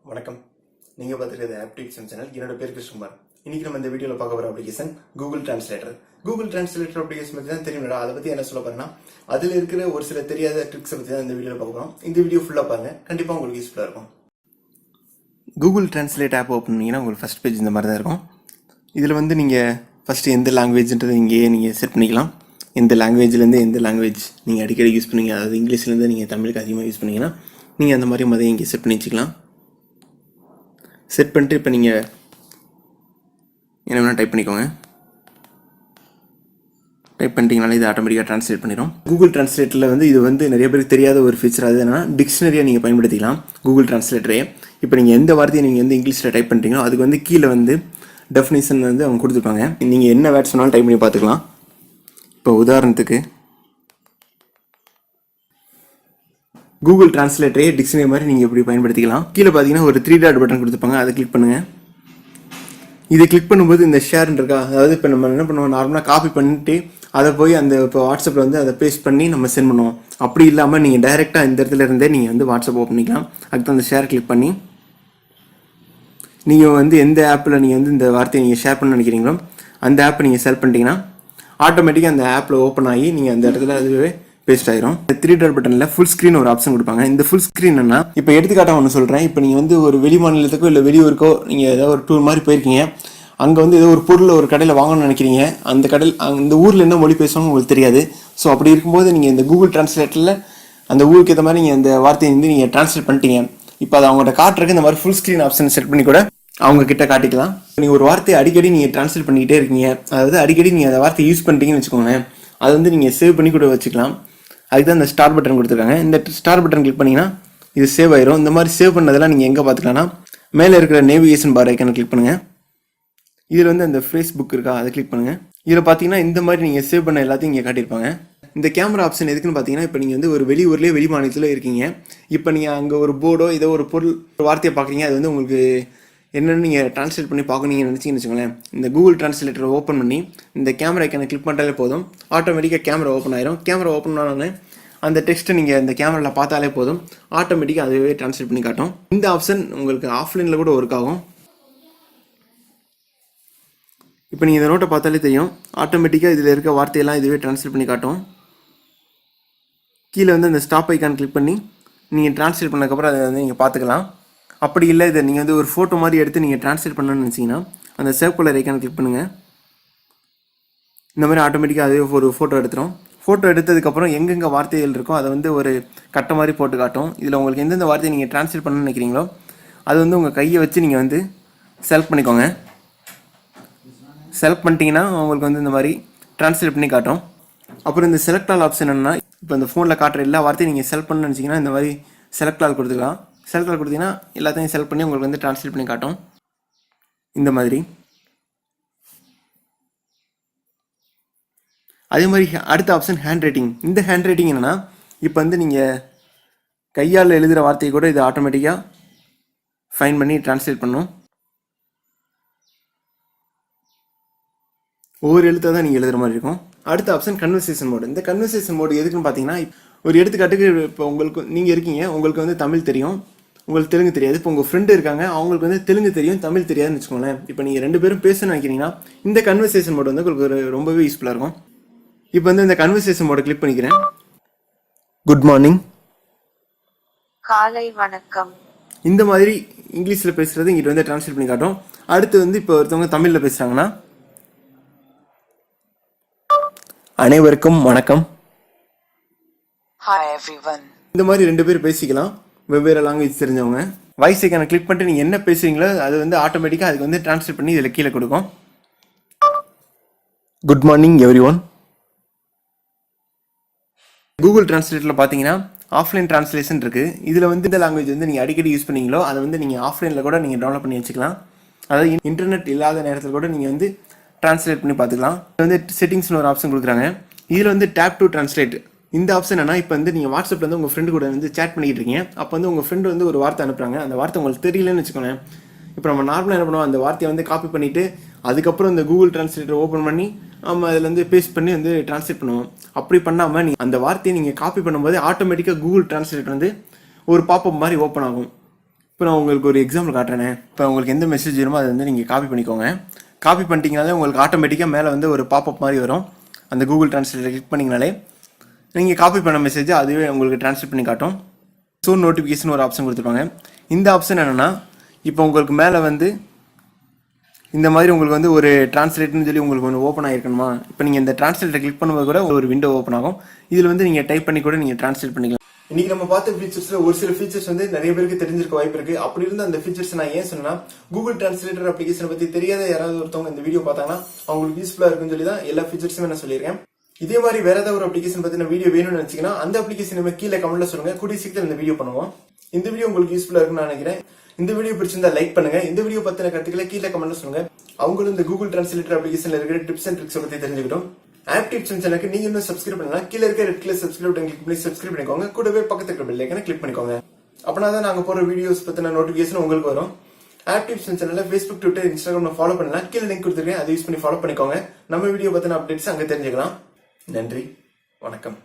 வணக்கம். நீங்கள் பார்த்துருக்கிறது AppTipsTamil channel. என்னோட பேர் கிருஷ்ணகுமார். இன்னைக்கு நம்ம இந்த வீடியோவில் பார்க்க போகிற application Google translator. Google translator application பற்றி தான் தெரியும்டா. அதை பற்றி என்ன சொல்ல போறேன்னா, அதில் இருக்கிற ஒரு சில தெரியாத ட்ரிக்ஸை பற்றி தான் இந்த வீடியோவில் பார்க்க போகிறோம். இந்த வீடியோ ஃபுல்லாக பாருங்கள், கண்டிப்பாக உங்களுக்கு யூஸ்ஃபுல்லாக இருக்கும். கூகுள் டிரான்ஸ்லேட் ஆப் ஓப்பன் பண்ணிங்கன்னா உங்களுக்கு ஃபஸ்ட் பேஜ் இந்த மாதிரி தான் இருக்கும். இதில் வந்து நீங்கள் ஃபஸ்ட்டு எந்த லாங்குவேஜ்ன்றது இங்கேயே நீங்கள் செட் பண்ணிக்கலாம். எந்த லாங்குவேஜ்லேருந்து எந்த லாங்குவேஜ் நீங்கள் அடிக்கடி யூஸ் பண்ணுவீங்க, அதாவது இங்கிலீஷ்லேருந்து நீங்கள் தமிழுக்கு அதிகமாக யூஸ் பண்ணிங்கன்னா நீங்கள் அந்த மாதிரி மொதல் இங்கே செட் பண்ணி வச்சுக்கலாம். செட் பண்ணிட்டு இப்போ நீங்கள் என்ன வேணால் டைப் பண்ணிக்கோங்க. டைப் பண்ணிட்டீங்கனால இது ஆட்டோமேட்டிக்காக ட்ரான்ஸ்லேட் பண்ணிடும். கூகுள் டிரான்ஸ்லேட்டரில் வந்து இது வந்து நிறைய பேருக்கு தெரியாத ஒரு ஃபீச்சர். அது என்னன்னா, டிக்ஷனரியாக நீங்கள் பயன்படுத்திக்கலாம் கூகுள் டிரான்ஸ்லேட்டரே. இப்போ நீங்கள் எந்த வார்த்தையை நீங்கள் வந்து இங்கிலீஷில் டைப் பண்ணுறீங்களோ அதுக்கு வந்து கீழே வந்து டெஃபினிஷன் வந்து அவங்க கொடுத்துருப்பாங்க. நீங்கள் என்ன வேர்ட்ஸ் வேணாலும் டைப் பண்ணி பார்த்துக்கலாம். இப்போ உதாரணத்துக்கு கூகுள் டிரான்ஸ்லேட்டரே டிக்ஷனரி மாதிரி நீங்கள் இப்படி பயன்படுத்திக்கலாம். கீழே பார்த்தீங்கன்னா ஒரு 3 டாட் பட்டன் கொடுத்துருப்பாங்க, அதை கிளிக் பண்ணுங்கள். இதை கிளிக் பண்ணும்போது இந்த ஷேர் இருக்கா, அதாவது இப்போ நம்ம என்ன பண்ணுவோம், நார்மலாக காப்பி பண்ணிட்டு அதை போய் அந்த இப்போ வாட்ஸ்அப்பில் வந்து அதை பேஸ்ட் பண்ணி நம்ம சென்ட் பண்ணுவோம். அப்படி இல்லாமல் நீங்கள் டைரெக்டாக இந்த இடத்துல இருந்தே நீங்கள் வந்து வாட்ஸ்அப் ஓப்பன் பண்ணிக்கலாம். அதுக்கு அந்த ஷேர் கிளிக் பண்ணி நீங்கள் வந்து எந்த ஆப்பில் நீங்கள் வந்து இந்த வார்த்தையை நீங்கள் ஷேர் பண்ண நினைக்கிறீங்களோ அந்த ஆப்பை நீங்கள் செலக்ட் பண்ணிட்டீங்கன்னா ஆட்டோமேட்டிக்காக அந்த ஆப்பில் ஓப்பன் ஆகி நீங்கள் அந்த இடத்துல அதுவே பேஸ்ட் ஆயிரும். 3 டாட் பட்டனில் ஃபுல் ஸ்க்ரீன் ஒரு ஆப்ஷன் கொடுப்பாங்க. இந்த ஃபுல் ஸ்க்ரீன் என்ன, இப்போ எடுத்துக்காட்டாக ஒன்று சொல்கிறேன். இப்போ நீங்கள் வந்து ஒரு வெளி மாநிலத்துக்கோ இல்லை வெளியூருக்கோ நீங்கள் ஏதாவது ஒரு டூர் மாதிரி போயிருக்கீங்க. அங்கே வந்து ஏதோ ஒரு பொருளை ஒரு கடையில் வாங்கணும்னு நினைக்கிறீங்க. அந்த ஊரில் என்ன மொழி பேசுவாங்க உங்களுக்கு தெரியாது. ஸோ அப்படி இருக்கும்போது நீங்கள் இந்த கூகுள் டிரான்ஸ்லேட்டரில் அந்த ஊருக்கு ஏற்ற மாதிரி நீங்கள் அந்த வார்த்தையை வந்து நீங்கள் டிரான்ஸ்லேட் பண்ணிட்டீங்க. இப்போ அதை அவங்கள்ட்ட காட்டுறதுக்கு இந்த மாதிரி ஃபுல் ஸ்க்ரீன் ஆப்ஷன் செட் பண்ணி கூட அவங்க கிட்ட காட்டிக்கலாம். நீங்கள் ஒரு வார்த்தையை அடிக்கடி நீங்கள் டிரான்ஸ்லேட் பண்ணிக்கிட்டே இருக்கீங்க, அதாவது அடிக்கடி நீங்கள் அந்த வார்த்தையை யூஸ் பண்ணிட்டீங்கன்னு வச்சுக்கோங்க, அதை வந்து நீங்கள் சேவ் பண்ணி கூட வச்சுக்கலாம். அதுக்கு தான் இந்த ஸ்டார் பட்டன் கொடுத்துருக்காங்க. இந்த ஸ்டார் பட்டன் கிளிக் பண்ணிங்கன்னா இது சேவ் ஆயிரும். இந்த மாதிரி சேவ் பண்ணதெல்லாம் நீங்கள் எங்கே பார்த்துக்கலாம்னா, மேலே இருக்கிற நேவிகேஷன் பார் ஐக்கானை கிளிக் பண்ணுங்கள். இதில் வந்து அந்த ஃபேஸ்புக் இருக்கா, அதை கிளிக் பண்ணுங்கள். இதில் பார்த்தீங்கன்னா இந்த மாதிரி நீங்கள் சேவ் பண்ண எல்லாத்தையும் இங்கே காட்டியிருப்பாங்க. இந்த கேமரா ஆப்ஷன் எதுக்குன்னு பார்த்தீங்கன்னா, இப்போ நீங்கள் வந்து ஒரு வெளியூர்லேயே வெளி மாநிலத்தில் இருக்கீங்க. இப்போ நீங்கள் அங்கே ஒரு போர்டோ ஏதோ ஒரு பொருள் ஒரு வார்த்தையை பார்க்குறீங்க, அது வந்து உங்களுக்கு என்னென்னு நீங்கள் ட்ரான்ஸ்லேட் பண்ணி பார்க்கணுன்னு நினச்சிங்கன்னு வச்சுக்கோங்களேன். இந்த கூகுள் டிரான்ஸ்லேட்டரை ஓப்பன் பண்ணி இந்த கேமரா ஐக்கானை கிளிக் பண்ணுறாலே போதும், ஆட்டோமேட்டிக்காக கேமரா ஓப்பன் ஆயிரும். கேமரா ஓப்பன் ஆனோடனே அந்த டெக்ஸ்ட்டை நீங்கள் இந்த கேமராவில் பார்த்தாலே போதும், ஆட்டோமேட்டிக்காக அதுவே ட்ரான்ஸ்லேட் பண்ணி காட்டும். இந்த ஆப்ஷன் உங்களுக்கு ஆஃப்லைனில் கூட ஒர்க் ஆகும். இப்போ நீங்கள் இந்த நோட்டை பார்த்தாலே தெரியும், ஆட்டோமேட்டிக்காக இதில் இருக்க வார்த்தையெல்லாம் இதுவே ட்ரான்ஸ்லேட் பண்ணி காட்டும். கீழே வந்து அந்த ஸ்டாப் ஐக்கான் கிளிக் பண்ணி நீங்கள் ட்ரான்ஸ்லேட் பண்ணதுக்கப்புறம் அதை வந்து நீங்கள் பார்த்துக்கலாம். அப்படி இல்லை, இதை நீங்கள் வந்து ஒரு ஃபோட்டோ மாதிரி எடுத்து நீங்கள் ட்ரான்ஸ்லேட் பண்ணணும்னு நினச்சிங்கன்னா அந்த சேவ் கலர் ஐக்கானை கிளிக் பண்ணுங்கள். இந்த மாதிரி ஆட்டோமேட்டிக்காக அதே ஒரு ஃபோட்டோ எடுத்துரும். ஃபோட்டோ எடுத்ததுக்கப்புறம் எங்கெங்கே வார்த்தைகள் இருக்கோ அதை வந்து ஒரு கட்டை மாதிரி போட்டு காட்டும். இதில் உங்களுக்கு எந்தெந்த வார்த்தையை நீங்கள் ட்ரான்ஸ்லேட் பண்ணணும்னு நினைக்கிறீங்களோ அது வந்து உங்கள் கையை வச்சு நீங்கள் வந்து செலக்ட் பண்ணிக்கோங்க. செலக்ட் பண்ணிட்டீங்கன்னா உங்களுக்கு வந்து இந்த மாதிரி ட்ரான்ஸ்லேட் பண்ணி காட்டும். அப்புறம் இந்த செலக்ட் ஆல் ஆப்ஷன் என்னென்னா, இப்போ இந்த ஃபோனில் காட்டுற எல்லா வார்த்தையும் நீங்கள் செலக்ட் பண்ணணும்னு நினச்சிங்கன்னா இந்த மாதிரி செலக்ட் ஆல் கொடுத்துக்கலாம். செலக்ட் ஆல் கொடுத்தீங்கன்னா எல்லாத்தையும் செலக்ட் பண்ணி உங்களுக்கு வந்து ட்ரான்ஸ்லேட் பண்ணி காட்டும் இந்த மாதிரி. அதே மாதிரி அடுத்த ஆப்ஷன் ஹேண்ட் ரைட்டிங். இந்த ஹேண்ட் ரைட்டிங் என்னென்னா, இப்போ வந்து நீங்கள் கையால் எழுதுகிற வார்த்தையை கூட இது ஆட்டோமேட்டிக்காக ஃபைன் பண்ணி ட்ரான்ஸ்லேட் பண்ணும். ஒவ்வொரு எழுத்தாக தான் நீங்கள் எழுதுகிற மாதிரி இருக்கும். அடுத்த ஆப்ஷன் கன்வர்சேஷன் மோடு. இந்த கன்வர்சேஷன் மோடு எதுக்குன்னு பார்த்தீங்கன்னா, ஒரு எடுத்துக்காட்டுக்கு இப்போ உங்களுக்கு நீங்கள் இருக்கீங்க, உங்களுக்கு வந்து தமிழ் தெரியும், உங்களுக்கு தெலுங்கு தெரியாது. இப்போ உங்கள் ஃப்ரெண்டு இருக்காங்க, அவங்களுக்கு வந்து தெலுங்கு தெரியும், தமிழ் தெரியாதுன்னு வச்சுக்கோங்களேன். இப்போ நீங்கள் 2 பேரும் பேசணும்னு நினைக்கிறீங்கன்னா இந்த கன்வர்சேஷன் மோடு வந்து உங்களுக்கு ரொம்பவே யூஸ்ஃபுல்லாக இருக்கும். இப்போ வந்து இந்த கன்வர்சேஷன் மோட கிளிக் பண்ணிக்கிறேன். குட் மார்னிங், காலை வணக்கம். இந்த மாதிரி இங்கிலீஷில் பேசுகிறது இங்கிட்ட வந்து ட்ரான்ஸ்லேட் பண்ணி காட்டும். அடுத்து வந்து இப்போ ஒருத்தவங்க தமிழில் பேசுகிறாங்கன்னா, அனைவருக்கும் வணக்கம். Hi everyone. இந்த மாதிரி 2 பேர் பேசிக்கலாம், வெவ்வேறு லாங்குவேஜ் தெரிஞ்சவங்க. வாய்ஸ் ஐக்கானை கிளிக் பண்ணிட்டு நீங்கள் என்ன பேசுறீங்களோ அது வந்து ஆட்டோமேட்டிக்காக அதுக்கு வந்து ட்ரான்ஸ்லேட் பண்ணி இதில் கீழே கொடுக்கும். Good morning everyone. Google டிரான்ஸ்லேட்டரில் பார்த்தீங்கன்னா ஆஃப்லைன் டிரான்ஸ்லேஷன் இருக்குது. இதில் வந்து இந்த லாங்குவேஜ் வந்து நீங்கள் அடிக்கடி யூஸ் பண்ணீங்களோ அதை வந்து நீங்கள் ஆஃப்லைனில் கூட நீங்கள் டவுன்லோட் பண்ணி வச்சுக்கலாம். அதாவது இன்டர்நெட் இல்லாத நேரத்தில் கூட நீங்கள் வந்து ட்ரான்ஸ்லேட் பண்ணி பார்த்துக்கலாம். இது வந்து செட்டிங்ஸ்னு ஒரு ஆப்ஷன் கொடுக்குறாங்க. இதில் வந்து டேப் டு ட்ரான்ஸ்லேட். இந்த ஆப்ஷன் என்ன, இப்போ வந்து நீங்கள் வாட்ஸ்அப்பில் வந்து உங்கள் ஃப்ரெண்டு கூட வந்து சேட் பண்ணிக்கிட்டு இருக்கீங்க. அப்போ வந்து உங்கள் ஃப்ரெண்டு வந்து ஒரு வார்த்தை அனுப்புகிறாங்க, அந்த வார்த்தை உங்களுக்கு தெரியலன்னு வச்சுக்கோங்க. இப்போ நம்ம நார்மலாக என்ன பண்ணுவோம், அந்த வார்த்தையை வந்து காப்பி பண்ணிவிட்டு அதுக்கப்புறம் இந்த கூகுள் டிரான்ஸ்லேட்டர் ஓப்பன் பண்ணி நம்ம அதில் வந்து பேஸ்ட் பண்ணி வந்து ட்ரான்ஸ்லேட் பண்ணுவோம். அப்படி பண்ணாமல் நீங்கள் அந்த வார்த்தையை நீங்கள் காப்பி பண்ணும்போது ஆட்டோமேட்டிக்காக கூகுள் டிரான்ஸ்லேட்டர் வந்து ஒரு பாப்பப் மாதிரி ஓப்பன் ஆகும். இப்போ நான் உங்களுக்கு ஒரு எக்ஸாம்பிள் காட்டுறேனே. இப்போ உங்களுக்கு எந்த மெசேஜ் வேணுமோ அதை வந்து நீங்கள் காப்பி பண்ணிக்கோங்க. காப்பி பண்ணிட்டீங்கனாலே உங்களுக்கு ஆட்டோமேட்டிக்காக மேலே வந்து ஒரு பாப்அப் மாதிரி வரும். அந்த கூகுள் டிரான்ஸ்லேட்டர் கிளிக் பண்ணிங்கனாலே நீங்கள் காப்பி பண்ண மெசேஜை அதுவே உங்களுக்கு டிரான்ஸ்லேட் பண்ணி காட்டும். ஸோ நோட்டிஃபிகேஷன் ஒரு ஆப்ஷன் கொடுத்துருப்பாங்க. இந்த ஆப்ஷன் என்னென்னா, இப்போ உங்களுக்கு மேலே வந்து இந்த மாதிரி உங்களுக்கு வந்து ஒரு டிரான்ஸ்லேட்னு சொல்லி உங்களுக்கு ஒன்று ஓப்பன் ஆகிருக்கணுமா, இப்போ நீங்கள் இந்த டிரான்ஸ்லேட்டர் கிளிக் பண்ணும்போது கூட ஒரு விண்டோ ஓப்பன் ஆகும். இதில் வந்து நீங்கள் டைப் பண்ணி கூட நீங்கள் டிரான்ஸ்லேட் பண்ணிக்கலாம். இன்னைக்கு நம்ம பார்த்த ஃபீச்சர்ஸ்ல ஒரு சில ஃபீச்சர்ஸ் வந்து நிறைய பேருக்கு தெரிஞ்சிருக்க வாய்ப்பு இருக்கு. அப்படி இருந்த அந்த ஃபீச்சர்ஸ் நான் ஏன் சொன்னா, கூகுள் டிரான்ஸ்லேட்டர் அப்ளிகேஷனை பத்தி தெரியாத யாராவது ஒருத்தவங்க இந்த வீடியோ பார்த்தாங்கன்னா அவங்களுக்கு யூஸ்ஃபுல்லா இருக்குன்னு சொல்லி தான் எல்லா ஃபீச்சர்ஸுமே நான் சொல்லியிருக்கேன். இதே மாதிரி வேற ஏதாவது ஒரு அப்ளிகேஷன் பத்தின வீடியோ வேணும்னு நினைச்சீங்கன்னா அந்த அப்ளிகேஷன் கீழே கமெண்ட்ல சொல்லுங்க. கூடிய சீக்கிரம் இந்த வீடியோ பண்ணுவோம். இந்த வீடியோ உங்களுக்கு யூஸ்ஃபுல்லா இருக்குன்னு நான் நினைக்கிறேன். இந்த வீடியோ பிடிச்சிருந்தா லைக் பண்ணுங்க. இந்த வீடியோ பத்தின கருத்துக்களை கீழே கமெண்ட்ல சொல்லுங்க. அவங்களும் இந்த கூகுள் டிரான்ஸ்லேட்டர் அப்ளிகேஷன்ல இருக்கிற டிப்ஸ் அண்ட் ட்ரிக்ஸ் பத்தி தெரிஞ்சுக்கிட்டோம். AppTips சேனலுக்கு நீங்க இன்னும் சப்ஸ்கிரைப் பண்ணலாம். கீழ இருக்க red colour subscribe button click பண்ணி சப்ஸ்கிரைப் பண்ணிக்கோங்க. கூடவே பக்கத்துல இருக்க பெல் ஐகானை கிளிக் பண்ணிக்கோங்க. அப்பனாதான் நாங்க போற வீடியோஸ் பத்தின நோட்டிபிகேஷன் உங்களுக்கு வரும். AppTips சேனல்ல Facebook, Twitter, Instagram ஃபாலோ பண்ணலாம். கீழ லிங்க் கொடுத்துருக்கேன், அதை யூஸ் பண்ணி ஃபாலோ பண்ணிக்கோங்க. நம்ம வீடியோ பத்தின அப்டேட்ஸ் அங்க தெரிஞ்சுக்கலாம். நன்றி, வணக்கம்.